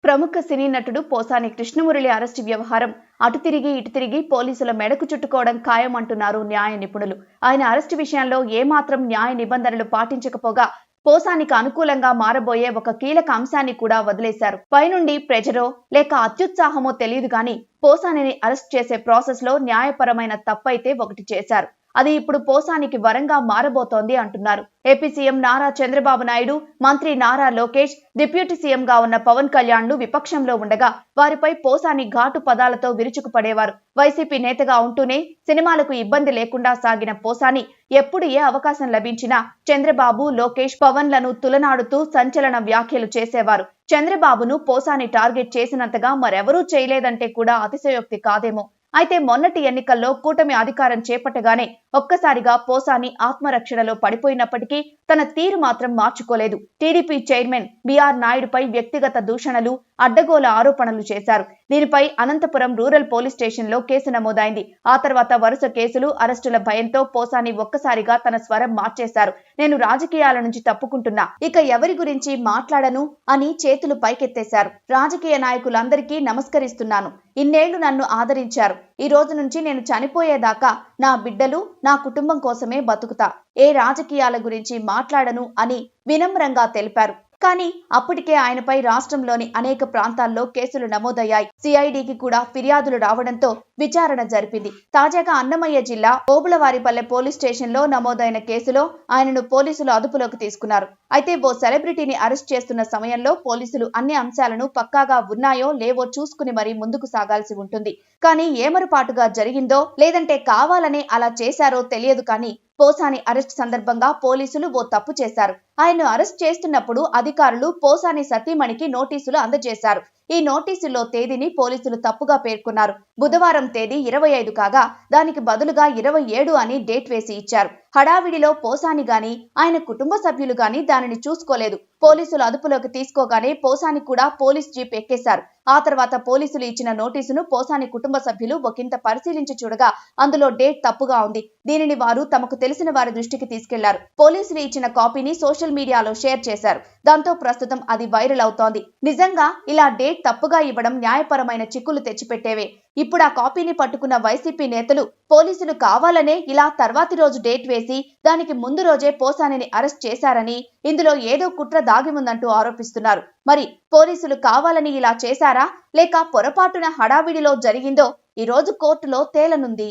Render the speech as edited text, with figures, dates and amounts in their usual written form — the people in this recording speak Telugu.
ప్రముఖ సినీ నటుడు పోసాని కృష్ణమురళి అరెస్టు వ్యవహారం అటు తిరిగి ఇటు తిరిగి పోలీసుల మెడకు చుట్టుకోవడం ఖాయమంటున్నారు న్యాయ నిపుణులు. ఆయన అరెస్టు విషయంలో ఏమాత్రం న్యాయ నిబంధనలు పాటించకపోగా పోసానికి అనుకూలంగా మారబోయే ఒక కీలక అంశాన్ని కూడా వదిలేశారు. పైనుండి ప్రెజరో లేక అత్యుత్సాహమో తెలియదు కానీ పోసానిని అరెస్ట్ చేసే ప్రాసెస్ లో న్యాయపరమైన తప్పైతే ఒకటి చేశారు. అది ఇప్పుడు పోసానికి వరంగా మారబోతోంది అంటున్నారు. ఏపీ సీఎం నారా చంద్రబాబు నాయుడు, మంత్రి నారా లోకేష్, డిప్యూటీ సీఎంగా ఉన్న పవన్ కళ్యాణ్లు విపక్షంలో ఉండగా వారిపై పోసాని ఘాటు పదాలతో విరుచుకుపడేవారు. వైసీపీ నేతగా ఉంటూనే సినిమాలకు ఇబ్బంది లేకుండా సాగిన పోసాని ఎప్పుడు ఏ అవకాశం లభించినా చంద్రబాబు, లోకేష్, పవన్లను తులనాడుతూ సంచలన వ్యాఖ్యలు చేసేవారు. చంద్రబాబును పోసాని టార్గెట్ చేసినంతగా మరెవరూ చేయలేదంటే కూడా అతిశయోక్తి కాదేమో. అయితే మొన్నటి ఎన్నికల్లో కూటమి అధికారం చేపట్టగానే ఒక్కసారిగా పోసాని ఆత్మరక్షణలో పడిపోయినప్పటికీ తన తీరు మాత్రం మార్చుకోలేదు. టీడీపీ చైర్మన్ బిఆర్ నాయుడుపై వ్యక్తిగత దూషణలు, అడ్డగోల ఆరోపణలు చేశారు. దీనిపై అనంతపురం రూరల్ పోలీస్ స్టేషన్ లో కేసు నమోదైంది. ఆ తర్వాత వరుస కేసులు, అరెస్టుల భయంతో పోసాని ఒక్కసారిగా తన స్వరం మార్చేశారు. నేను రాజకీయాల నుంచి తప్పుకుంటున్నా, ఇక ఎవరి గురించి మాట్లాడను అని చేతులు పైకెత్తేశారు. రాజకీయ నాయకులందరికీ నమస్కరిస్తున్నాను. ఇన్నేళ్లు నన్ను ఆదరించారు. ఈ రోజు నుంచి నేను చనిపోయేదాకా నా బిడ్డలు, నా కుటుంబం కోసమే బతుకుతా. ఏ రాజకీయాల గురించి మాట్లాడను అని వినమ్రంగా తెలిపారు. కానీ అప్పటికే ఆయనపై రాష్ట్రంలోని అనేక ప్రాంతాల్లో కేసులు నమోదయ్యాయి. సిఐడికి కూడా ఫిర్యాదులు రావడంతో విచారణ జరిపింది. తాజాగా అన్నమయ్య జిల్లా ఓబుళవారిపల్లె పోలీస్ స్టేషన్ లో నమోదైన కేసులో ఆయనను పోలీసులు అదుపులోకి తీసుకున్నారు. అయితే ఓ సెలబ్రిటీని అరెస్ట్ చేస్తున్న సమయంలో పోలీసులు అన్ని అంశాలను పక్కాగా ఉన్నాయో లేవో చూసుకుని మరీ ముందుకు సాగాల్సి ఉంటుంది. కానీ ఏమరపాటుగా జరిగిందో లేదంటే కావాలనే అలా చేశారో తెలియదు కానీ పోసాని అరెస్ట్ సందర్భంగా పోలీసులు ఓ తప్పు చేశారు. ఆయన్ను అరెస్ట్ చేస్తున్నప్పుడు అధికారులు పోసాని సతీమణికి నోటీసులు అందజేశారు. ఈ నోటీసుల్లో తేదీని పోలీసులు తప్పుగా పేర్కొన్నారు. బుధవారం తేదీ 25 కాగా దానికి బదులుగా 27 అని డేట్ వేసి ఇచ్చారు. హడావిడిలో పోసాని గాని ఆయన కుటుంబ సభ్యులు గాని దానిని చూసుకోలేదు. పోలీసులు అదుపులోకి తీసుకోగానే పోసాని కూడా పోలీస్ జీప్ ఎక్కేశారు. ఆ తర్వాత పోలీసులు ఇచ్చిన నోటీసును పోసాని కుటుంబ సభ్యులు ఒకంత పరిశీలించి చూడగా అందులో డేట్ తప్పుగా ఉంది. దీనిని వారు తమకు తెలిసిన వారి దృష్టికి తీసుకెళ్లారు. పోలీసులు ఇచ్చిన కాపీని సోషల్ మీడియాలో షేర్ చేశారు. దాంతో ప్రస్తుతం అది వైరల్ అవుతోంది. నిజంగా ఇలా డేట్ తప్పుగా ఇవ్వడం న్యాయపరమైన చిక్కులు తెచ్చిపెట్టేవే. ఇప్పుడు ఆ కాపీని పట్టుకున్న వైసీపీ నేతలు పోలీసులు కావాలనే ఇలా తర్వాతి రోజు డేట్ వేసి దానికి ముందు రోజే పోసానిని అరెస్ట్ చేశారని, ఇందులో ఏదో కుట్ర దాగి ఉందంటూ ఆరోపిస్తున్నారు. మరి పోలీసులు కావాలని ఇలా చేశారా లేక పొరపాటున హడావిడిలో జరిగిందో ఈ రోజు కోర్టులో తేలనుంది.